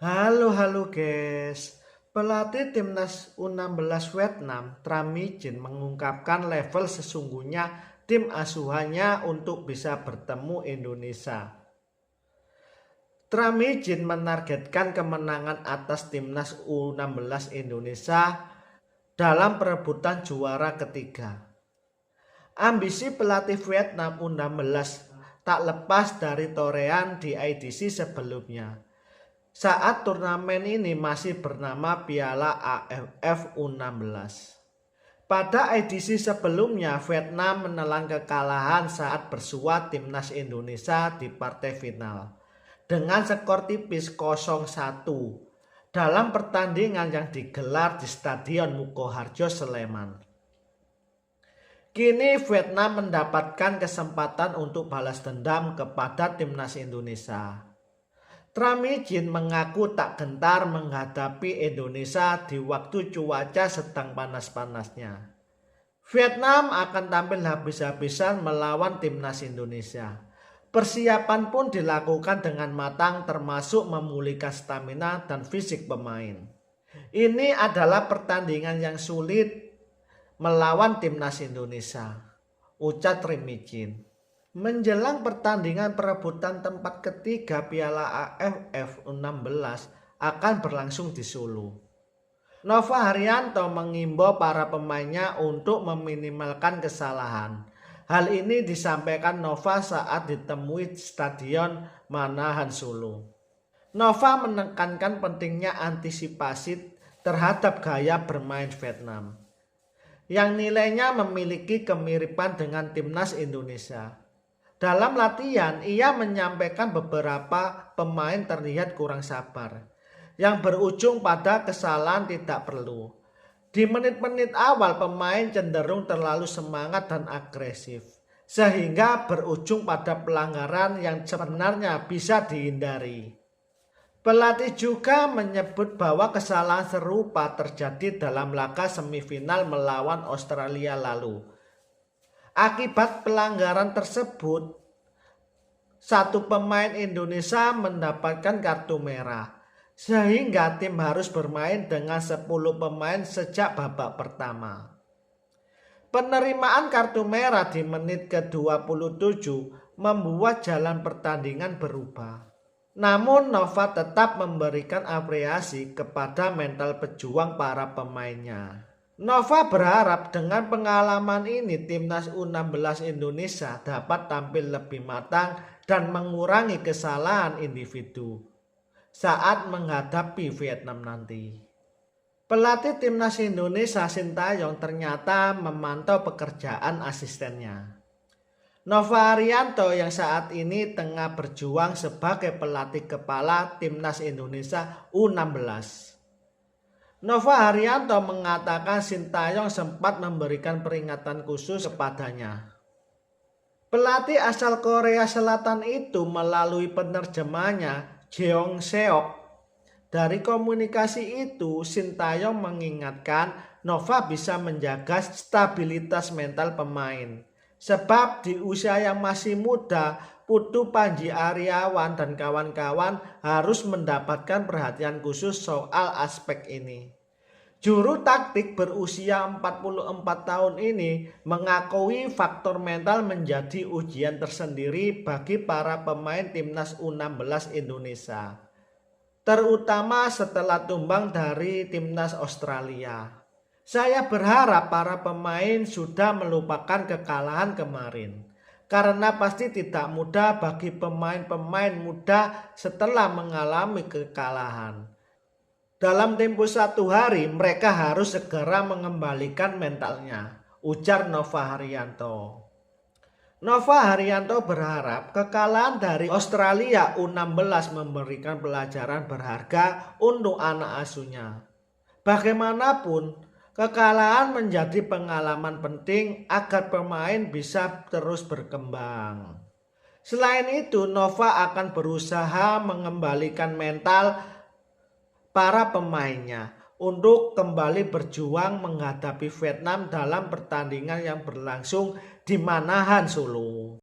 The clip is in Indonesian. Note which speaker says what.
Speaker 1: Halo guys. Pelatih timnas U16 Vietnam, Tram Mijin mengungkapkan level sesungguhnya tim asuhannya untuk bisa bertemu Indonesia. Tram Mijin menargetkan kemenangan atas timnas U16 Indonesia dalam perebutan juara ketiga. Ambisi pelatih Vietnam U16 tak lepas dari torehan di edisi sebelumnya, saat turnamen ini masih bernama Piala AFF U16. Pada edisi sebelumnya, Vietnam menelan kekalahan saat bersua timnas Indonesia di partai final dengan skor tipis 0-1 dalam pertandingan yang digelar di Stadion Mukoharjo, Sleman. Kini Vietnam mendapatkan kesempatan untuk balas dendam kepada timnas Indonesia. Tram Mijin mengaku tak gentar menghadapi Indonesia di waktu cuaca sedang panas-panasnya. Vietnam akan tampil habis-habisan melawan timnas Indonesia. Persiapan pun dilakukan dengan matang, termasuk memulihkan stamina dan fisik pemain. Ini adalah pertandingan yang sulit melawan timnas Indonesia, ucap Tram Mijin. Menjelang pertandingan perebutan tempat ketiga Piala AFF U16 akan berlangsung di Solo, Nova Haryanto mengimbau para pemainnya untuk meminimalkan kesalahan. Hal ini disampaikan Nova saat ditemui Stadion Manahan Solo. Nova menekankan pentingnya antisipasi terhadap gaya bermain Vietnam, yang nilainya memiliki kemiripan dengan timnas Indonesia. Dalam latihan, ia menyampaikan beberapa pemain terlihat kurang sabar, yang berujung pada kesalahan tidak perlu. Di menit-menit awal, pemain cenderung terlalu semangat dan agresif, sehingga berujung pada pelanggaran yang sebenarnya bisa dihindari. Pelatih juga menyebut bahwa kesalahan serupa terjadi dalam laga semifinal melawan Australia lalu. Akibat pelanggaran tersebut, satu pemain Indonesia mendapatkan kartu merah, sehingga tim harus bermain dengan 10 pemain sejak babak pertama. Penerimaan kartu merah di menit ke-27 membuat jalan pertandingan berubah. Namun Nova tetap memberikan apresiasi kepada mental pejuang para pemainnya. Nova berharap dengan pengalaman ini timnas U16 Indonesia dapat tampil lebih matang dan mengurangi kesalahan individu saat menghadapi Vietnam nanti. Pelatih timnas Indonesia Sintayong ternyata memantau pekerjaan asistennya, Nova Haryanto, yang saat ini tengah berjuang sebagai pelatih kepala timnas Indonesia U16. Nova Haryanto mengatakan Sintayong sempat memberikan peringatan khusus kepadanya. Pelatih asal Korea Selatan itu melalui penerjemahnya Jeong Seok. Dari komunikasi itu, Sintayong mengingatkan Nova bisa menjaga stabilitas mental pemain. Sebab di usia yang masih muda, Putu Panji Aryawan dan kawan-kawan harus mendapatkan perhatian khusus soal aspek ini. Juru taktik berusia 44 tahun ini mengakui faktor mental menjadi ujian tersendiri bagi para pemain timnas U16 Indonesia, terutama setelah tumbang dari timnas Australia. Saya berharap para pemain sudah melupakan kekalahan kemarin, karena pasti tidak mudah bagi pemain-pemain muda setelah mengalami kekalahan. Dalam tempo 1 hari mereka harus segera mengembalikan mentalnya, ujar Nova Haryanto. Nova Haryanto berharap kekalahan dari Australia U16 memberikan pelajaran berharga untuk anak asuhnya. Bagaimanapun, kekalahan menjadi pengalaman penting agar pemain bisa terus berkembang. Selain itu, Nova akan berusaha mengembalikan mental para pemainnya untuk kembali berjuang menghadapi Vietnam dalam pertandingan yang berlangsung di Manahan Solo.